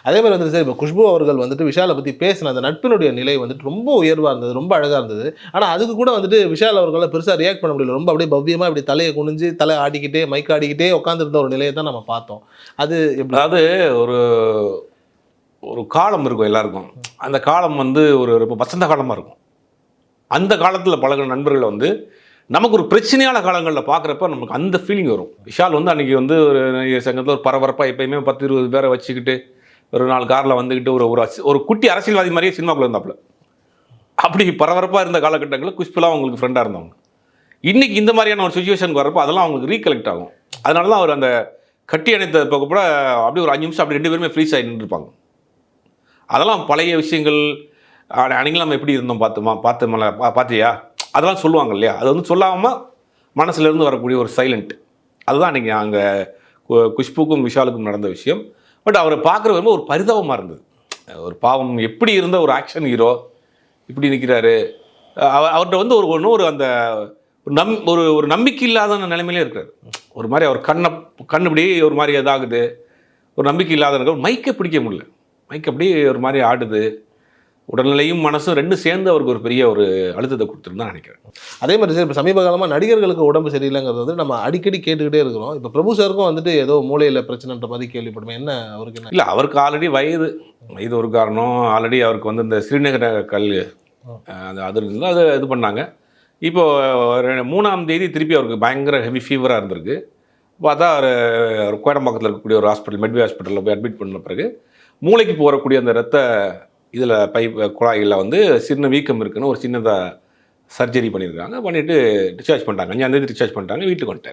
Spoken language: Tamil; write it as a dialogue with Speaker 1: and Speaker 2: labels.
Speaker 1: அதே மாதிரி வந்துட்டு சார் இப்போ குஷ்பு அவர்கள் வந்துட்டு விஷாலை பற்றி பேசின அந்த நட்பினுடைய நிலை வந்துட்டு ரொம்ப உயர்வாக இருந்தது, ரொம்ப அழகாக இருந்தது. ஆனால் அதுக்கு கூட வந்துட்டு விஷால் அவர்களால் பெருசாக ரியாக்ட் பண்ண முடியல. ரொம்ப அப்படியே பவ்யமாக இப்படி தலையை குனிஞ்சு தலை ஆடிக்கிட்டே மைக் ஆடிக்கிட்டே உட்காந்துருந்த ஒரு நிலையை தான் நம்ம பார்த்தோம். அது எப்படி?
Speaker 2: அதாவது ஒரு ஒரு காலம் இருக்கும் எல்லாருக்கும். அந்த காலம் வந்து ஒரு வசந்த காலமாக இருக்கும். அந்த காலத்தில் பழகின நண்பர்களை வந்து நமக்கு ஒரு பிரச்சனையான காலங்களில் பார்க்குறப்ப நமக்கு அந்த ஃபீலிங் வரும். விஷால் வந்து அன்றைக்கி வந்து ஒரு நடிகர் சங்கத்தில் ஒரு பரபரப்பாக எப்பயுமே 10-20 பேரை வச்சுக்கிட்டு ஒரு 4 காரில் வந்துக்கிட்டு ஒரு குட்டி அரசியல்வாதி மாதிரியே சினிமாக்குள்ள இருந்தாப்புல. அப்படி பரபரப்பாக இருந்த காலகட்டங்களில் குஷ்புலாம் அவங்களுக்கு ஃப்ரெண்டாக இருந்தவங்க. இன்றைக்கி இந்த மாதிரியான ஒரு சுச்சுவேஷனுக்கு வரப்போ அதெல்லாம் அவங்களுக்கு ரீகலெக்ட் ஆகும். அதனால தான் அவர் அந்த கட்டி அணைத்த கூட அப்படியே ஒரு 5 நிமிஷம் அப்படி 2 பேருமே ஃப்ரீஸ் ஆகி நின்றுருப்பாங்க. அதெல்லாம் பழைய விஷயங்கள். அன்றைக்கி நம்ம எப்படி இருந்தோம் பார்த்தியா அதெல்லாம் சொல்லுவாங்க இல்லையா? அது வந்து சொல்லாமல் மனசுலேருந்து வரக்கூடிய ஒரு சைலண்ட். அதுதான் அன்றைக்கி அங்கே குஷ்புக்கும் விஷாலுக்கும் நடந்த விஷயம். பட் அவரை பார்க்குற வரும்போது ஒரு பரிதாபமாக இருந்தது. ஒரு பாவம் எப்படி இருந்த ஒரு ஆக்ஷன் ஹீரோ இப்படி நிற்கிறாரு. அவர்கிட்ட வந்து ஒரு அந்த ஒரு நம்பிக்கை இல்லாத நிலைமையிலே இருக்கிறார். ஒரு மாதிரி அவர் கண் இப்படி ஒரு மாதிரி இதாகுது. ஒரு நம்பிக்கை இல்லாத மைக்கை பிடிக்க முடியல. மைக் அப்படியே ஒரு மாதிரி ஆடுது. உடல்நிலையும் மனசும் ரெண்டும் சேர்ந்து அவருக்கு ஒரு பெரிய ஒரு அழுத்தத்தை கொடுத்துருன்னு நினைக்கிறேன்.
Speaker 1: அதே மாதிரி சார் இப்போ சமீப காலமாக நடிகர்களுக்கு உடம்பு சரியில்லைங்கிறது வந்து நம்ம அடிக்கடி கேட்டுக்கிட்டே இருக்கிறோம். இப்போ பிரபு சாருக்கும் வந்துட்டு ஏதோ மூளையில் பிரச்சனைன்ற மாதிரி கேள்விப்படுமே. என்ன அவருக்கு என்ன?
Speaker 2: இல்லை, அவருக்கு ஆல்ரெடி வயது ஒரு காரணம். ஆல்ரெடி அவருக்கு வந்து இந்த சிறுநீரக கல் அது இருந்தது, அது இது பண்ணாங்க. இப்போது 3ஆம் தேதி திருப்பி அவருக்கு பயங்கர ஹெவி ஃபீவராக இருந்திருக்கு. பார்த்தா அவர் கோடம்பாக்கத்தில் இருக்கக்கூடிய ஒரு ஹாஸ்பிட்டல், மெட்வே ஹாஸ்பிட்டலில் போய் அட்மிட் பண்ண பிறகு மூளைக்கு போகக்கூடிய அந்த ரத்த இதில் குழாய்களில் வந்து சின்ன வீக்கம் இருக்குன்னு ஒரு சின்னதாக சர்ஜரி பண்ணியிருக்காங்க. பண்ணிவிட்டு டிஸ்சார்ஜ் பண்ணிட்டாங்க. 5ஆம் தேதி டிஸ்சார்ஜ் பண்ணிட்டாங்க. வீட்டுக்கு வந்துட்டார்.